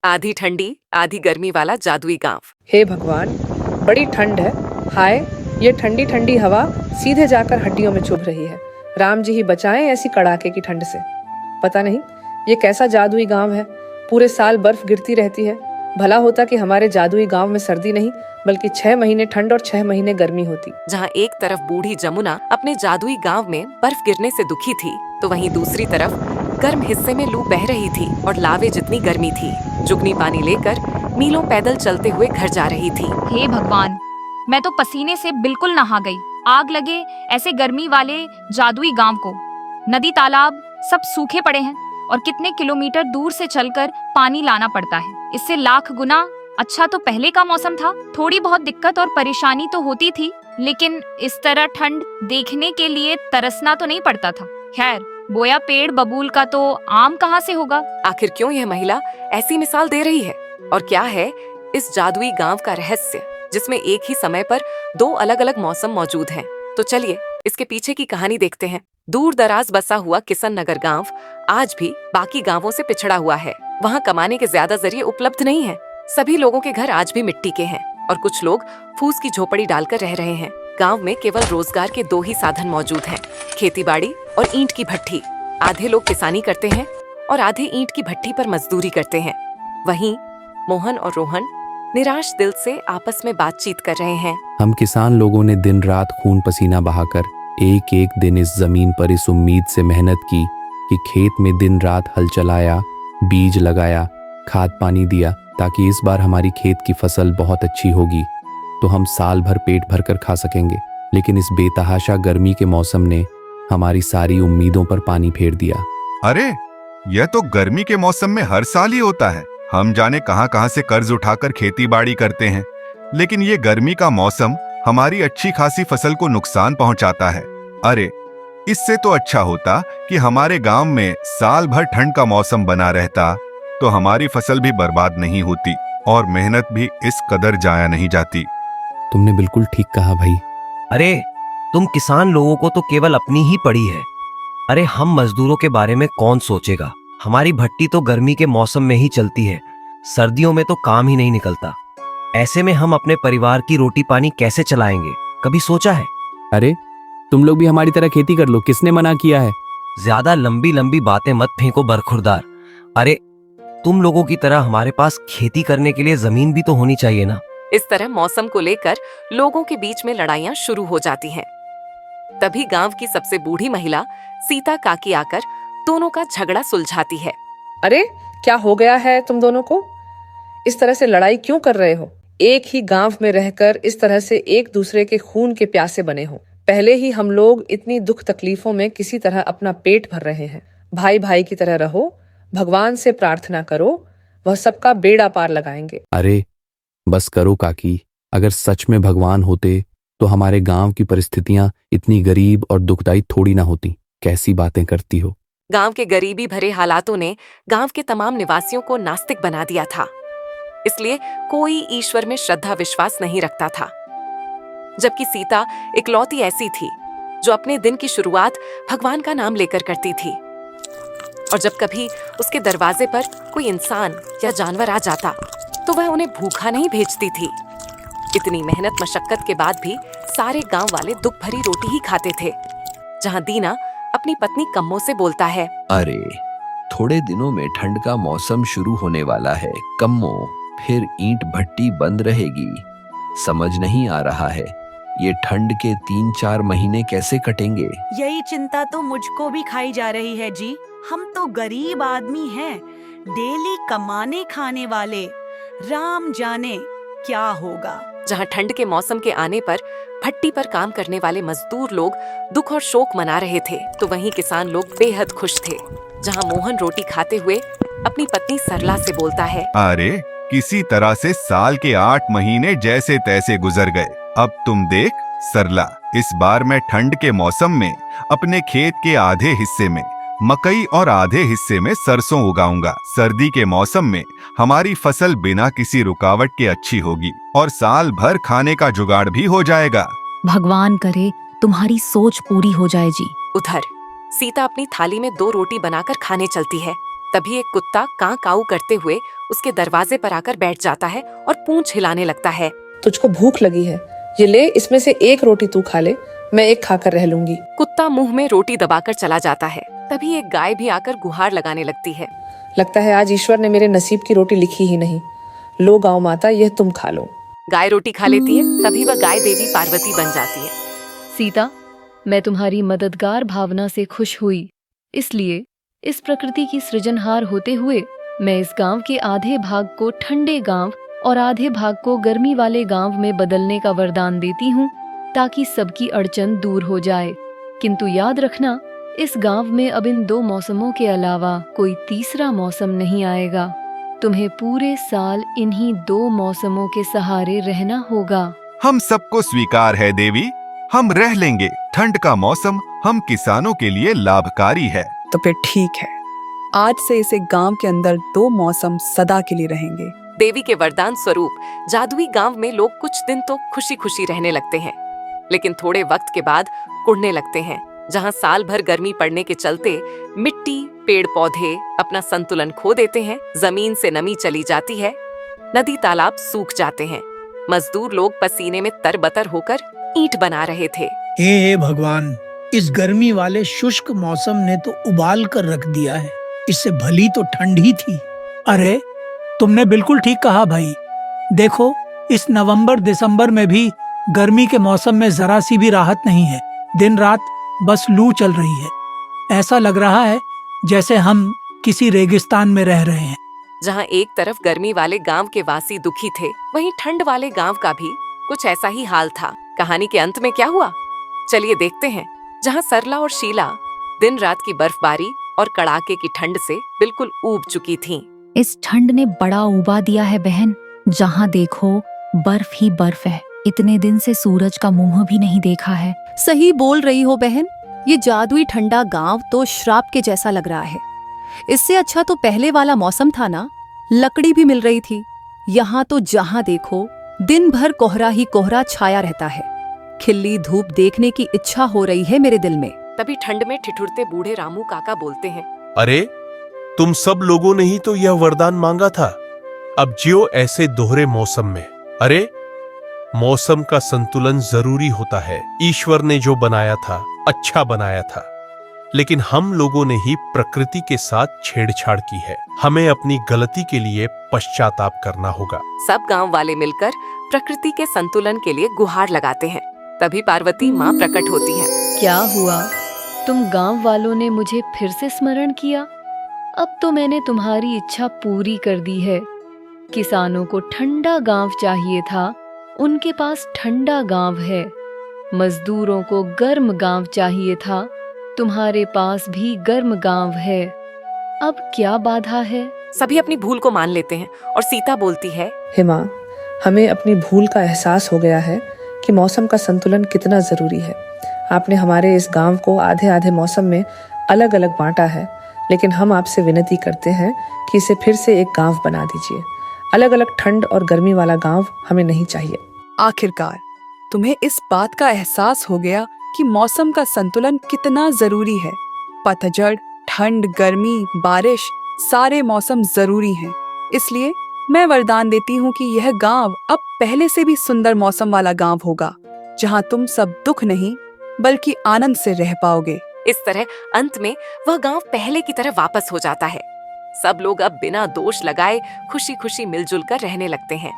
आधी ठंडी आधी गर्मी वाला जादुई गांव। हे भगवान, बड़ी ठंड है। हाय, ये ठंडी ठंडी हवा सीधे जाकर हड्डियों में चुभ रही है। राम जी ही बचाएं ऐसी कड़ाके की ठंड से। पता नहीं ये कैसा जादुई गांव है, पूरे साल बर्फ गिरती रहती है। भला होता कि हमारे जादुई गांव में सर्दी नहीं बल्कि 6 महीने ठंड और 6 महीने गर्मी होती। जहाँ एक तरफ बूढ़ी जमुना अपने जादुई गांव में बर्फ गिरने से दुखी थी, तो वहीं दूसरी तरफ गर्म हिस्से में लू बह रही थी और लावे जितनी गर्मी थी। जुगनी पानी लेकर मीलों पैदल चलते हुए घर जा रही थी। हे भगवान, मैं तो पसीने से बिल्कुल नहा गई। आग लगे ऐसे गर्मी वाले जादुई गांव को। नदी तालाब सब सूखे पड़े हैं और कितने किलोमीटर दूर से चलकर पानी लाना पड़ता है। इससे लाख गुना अच्छा तो पहले का मौसम था। थोड़ी बहुत दिक्कत और परेशानी तो होती थी, लेकिन इस तरह ठंड देखने के लिए तरसना तो नहीं पड़ता था। खैर, बोया पेड़ बबूल का तो आम कहाँ से होगा। आखिर क्यों यह महिला ऐसी मिसाल दे रही है, और क्या है इस जादुई गांव का रहस्य जिसमें एक ही समय पर 2 अलग अलग मौसम मौजूद हैं? तो चलिए इसके पीछे की कहानी देखते हैं। दूर दराज बसा हुआ किशन नगर गांव आज भी बाकी गांवों से पिछड़ा हुआ है। वहाँ कमाने के ज्यादा जरिए उपलब्ध नहीं है। सभी लोगों के घर आज भी मिट्टी के हैं और कुछ लोग फूस की झोपड़ी डालकर रह रहे हैं। गांव में केवल रोजगार के 2 ही साधन मौजूद हैं, खेती बाड़ी और ईंट की भट्ठी। आधे लोग किसानी करते हैं और आधे ईंट की भट्ठी पर मजदूरी करते हैं। वहीं मोहन और रोहन निराश दिल से आपस में बातचीत कर रहे हैं। हम किसान लोगों ने दिन रात खून पसीना बहाकर एक एक दिन इस जमीन पर इस उम्मीद से मेहनत की कि खेत में दिन रात हल चलाया, बीज लगाया, खाद पानी दिया ताकि इस बार हमारी खेत की फसल बहुत अच्छी होगी तो हम साल भर पेट भर कर खा सकेंगे। लेकिन इस बेतहाशा गर्मी के मौसम ने हमारी सारी उम्मीदों पर पानी फेर दिया। अरे, यह तो गर्मी के मौसम में हर साल ही होता है। हम जाने कहां से कर्ज उठाकर खेती बाड़ी करते हैं, लेकिन ये गर्मी का मौसम हमारी अच्छी खासी फसल को नुकसान पहुंचाता है। अरे, इससे तो अच्छा होता कि हमारे गांव में साल भर ठंड का मौसम बना रहता, तो हमारी फसल भी बर्बाद नहीं होती और मेहनत भी इस कदर जाया नहीं जाती। तुमने बिल्कुल ठीक कहा भाई। अरे, तुम किसान लोगों को तो केवल अपनी ही पड़ी है। अरे, हम मजदूरों के बारे में कौन सोचेगा। हमारी भट्टी तो गर्मी के मौसम में ही चलती है, सर्दियों में तो काम ही नहीं निकलता। ऐसे में हम अपने परिवार की रोटी पानी कैसे चलाएंगे, कभी सोचा है? अरे, तुम लोग भी हमारी तरह खेती कर लो, किसने मना किया है? ज्यादा लंबी लंबी बातें मत फेंको बरखुरदार। अरे, तुम लोगों की तरह हमारे पास खेती करने के लिए जमीन भी तो होनी चाहिए ना। इस तरह मौसम को लेकर लोगों के बीच में लड़ाइयां शुरू हो जाती हैं। तभी गांव की सबसे बूढ़ी महिला सीता काकी आकर दोनों का झगड़ा सुलझाती है। अरे, क्या हो गया है तुम दोनों को? इस तरह से लड़ाई क्यों कर रहे हो? एक ही गांव में रहकर इस तरह से एक दूसरे के खून के प्यासे बने हो। पहले ही हम लोग इतनी दुख तकलीफों में किसी तरह अपना पेट भर रहे हैं। भाई भाई की तरह रहो, भगवान से प्रार्थना करो, वह सबका बेड़ा पार लगाएंगे। अरे बस करो काकी, अगर सच में भगवान होते तो हमारे गांव की परिस्थितियां इतनी गरीब और दुखदाई थोड़ी ना होती। कैसी बातें करती हो। गांव के गरीबी भरे हालातों ने गांव के तमाम निवासियों को नास्तिक बना दिया था, इसलिए कोई ईश्वर में श्रद्धा विश्वास नहीं रखता था। जबकि सीता इकलौती ऐसी थी जो अपने दिन की शुरुआत भगवान का नाम लेकर करती थी, और जब कभी उसके दरवाजे पर कोई इंसान या जानवर आ जाता तो वह उन्हें भूखा नहीं भेजती थी। इतनी मेहनत मशक्कत के बाद भी सारे गांव वाले दुख भरी रोटी ही खाते थे। जहां दीना अपनी पत्नी कम्मो से बोलता है, अरे, थोड़े दिनों में ठंड का मौसम शुरू होने वाला है कम्मो, फिर ईंट भट्टी बंद रहेगी। समझ नहीं आ रहा है ये ठंड के 3-4 महीने कैसे कटेंगे। यही चिंता तो मुझको भी खाई जा रही है जी। हम तो गरीब आदमी हैं, डेली कमाने खाने वाले। राम जाने क्या होगा। जहां ठंड के मौसम के आने पर भट्टी पर काम करने वाले मजदूर लोग दुख और शोक मना रहे थे, तो वहीं किसान लोग बेहद खुश थे। जहां मोहन रोटी खाते हुए अपनी पत्नी सरला से बोलता है, अरे, किसी तरह से साल के 8 महीने जैसे तैसे गुजर गए। अब तुम देख सरला, इस बार मैं ठंड के मौसम में अपने खेत के आधे हिस्से में मकई और आधे हिस्से में सरसों उगाऊंगा। सर्दी के मौसम में हमारी फसल बिना किसी रुकावट के अच्छी होगी और साल भर खाने का जुगाड़ भी हो जाएगा। भगवान करे तुम्हारी सोच पूरी हो जाए जी। उधर सीता अपनी थाली में 2 रोटी बनाकर खाने चलती है। तभी एक कुत्ता कां काऊ करते हुए उसके दरवाजे पर आकर बैठ जाता है और पूंछ हिलाने लगता है। तुझको भूख लगी है, ये ले, इसमें से एक रोटी तू खा ले, मैं एक खाकर रह लूंगी। कुत्ता मुंह में रोटी दबाकर चला जाता है। तभी एक गाय भी आकर गुहार लगाने लगती है। लगता है आज ईश्वर ने मेरे नसीब की रोटी लिखी ही नहीं। लो गाँव माता, यह तुम खा लो। गाय रोटी खा लेती है। तभी वह गाय देवी पार्वती बन जाती है। सीता, मैं तुम्हारी मददगार भावना से खुश हुई, इसलिए इस प्रकृति की सृजनहार होते हुए मैं इस गांव के आधे भाग को ठंडे गांव और आधे भाग को गर्मी वाले गांव में बदलने का वरदान देती हूँ, ताकि सबकी अड़चन दूर हो जाए। किंतु याद रखना, इस गांव में अब इन 2 मौसमों के अलावा कोई तीसरा मौसम नहीं आएगा। तुम्हें पूरे साल इन्हीं 2 मौसमों के सहारे रहना होगा। हम सबको स्वीकार है देवी, हम रह लेंगे। ठंड का मौसम हम किसानों के लिए लाभकारी है। तो फिर ठीक है, आज से इसे गांव के अंदर 2 मौसम सदा के लिए रहेंगे। देवी के वरदान स्वरूप जादुई गांव में लोग कुछ दिन तो खुशी खुशी रहने लगते हैं, लेकिन थोड़े वक्त के बाद कुढ़ने लगते हैं। जहां साल भर गर्मी पड़ने के चलते मिट्टी, पेड़ पौधे अपना संतुलन खो देते हैं, जमीन से नमी चली जाती है, नदी तालाब सूख जाते हैं। मजदूर लोग पसीने में तरबतर होकर ईंट बना रहे थे। हे भगवान, इस गर्मी वाले शुष्क मौसम ने तो उबाल कर रख दिया है। इससे भली तो ठंड ही थी। अरे, तुमने बिल्कुल ठीक कहा भाई। देखो, इस नवंबर दिसंबर में भी गर्मी के मौसम में जरा सी भी राहत नहीं है। दिन रात बस लू चल रही है। ऐसा लग रहा है जैसे हम किसी रेगिस्तान में रह रहे हैं। जहां एक तरफ गर्मी वाले गांव के वासी दुखी थे, वहीं ठंड वाले गांव का भी कुछ ऐसा ही हाल था। कहानी के अंत में क्या हुआ, चलिए देखते हैं। जहां सरला और शीला दिन रात की बर्फबारी और कड़ाके की ठंड से बिल्कुल ऊब चुकी थीं। इस ठंड ने बड़ा उबा दिया है बहन। जहाँ देखो बर्फ ही बर्फ है। इतने दिन से सूरज का मुंह भी नहीं देखा है। सही बोल रही हो बहन, ये जादुई ठंडा गांव तो श्राप के जैसा लग रहा है। इससे अच्छा तो पहले वाला मौसम था ना, लकड़ी भी मिल रही थी। यहाँ तो जहाँ देखो दिन भर कोहरा ही कोहरा छाया रहता है। खिल्ली धूप देखने की इच्छा हो रही है मेरे दिल में। तभी ठंड में ठिठुरते बूढ़े रामू काका बोलते हैं, अरे, तुम सब लोगों ने ही तो यह वरदान मांगा था। अब जियो ऐसे दोहरे मौसम में। अरे, मौसम का संतुलन जरूरी होता है। ईश्वर ने जो बनाया था अच्छा बनाया था, लेकिन हम लोगों ने ही प्रकृति के साथ छेड़छाड़ की है। हमें अपनी गलती के लिए पश्चाताप करना होगा। सब गांव वाले मिलकर प्रकृति के संतुलन के लिए गुहार लगाते हैं। तभी पार्वती माँ प्रकट होती है। क्या हुआ? तुम गांव वालों ने मुझे फिर से स्मरण किया? अब तो मैंने तुम्हारी इच्छा पूरी कर दी है। किसानों को ठंडा गांव चाहिए था, उनके पास ठंडा गांव है। मजदूरों को गर्म गांव चाहिए था, तुम्हारे पास भी गर्म गांव है। अब क्या बाधा है? सभी अपनी भूल को मान लेते हैं और सीता बोलती है, हे माँ, हमें अपनी भूल का एहसास हो गया है कि मौसम का संतुलन कितना जरूरी है। आपने हमारे इस गांव को आधे आधे मौसम में अलग अलग बांटा है, लेकिन हम आपसे विनती करते हैं कि इसे फिर से एक गांव बना दीजिए। अलग अलग ठंड और गर्मी वाला गांव हमें नहीं चाहिए। आखिरकार तुम्हें इस बात का एहसास हो गया कि मौसम का संतुलन कितना जरूरी है। पतझड़, ठंड, गर्मी, बारिश, सारे मौसम जरूरी हैं। इसलिए मैं वरदान देती हूँ कि यह गांव अब पहले से भी सुंदर मौसम वाला गांव होगा, जहाँ तुम सब दुख नहीं बल्कि आनंद से रह पाओगे। इस तरह अंत में वह गांव पहले की तरह वापस हो जाता है। सब लोग अब बिना दोष लगाए खुशी खुशी मिलजुल कर रहने लगते हैं।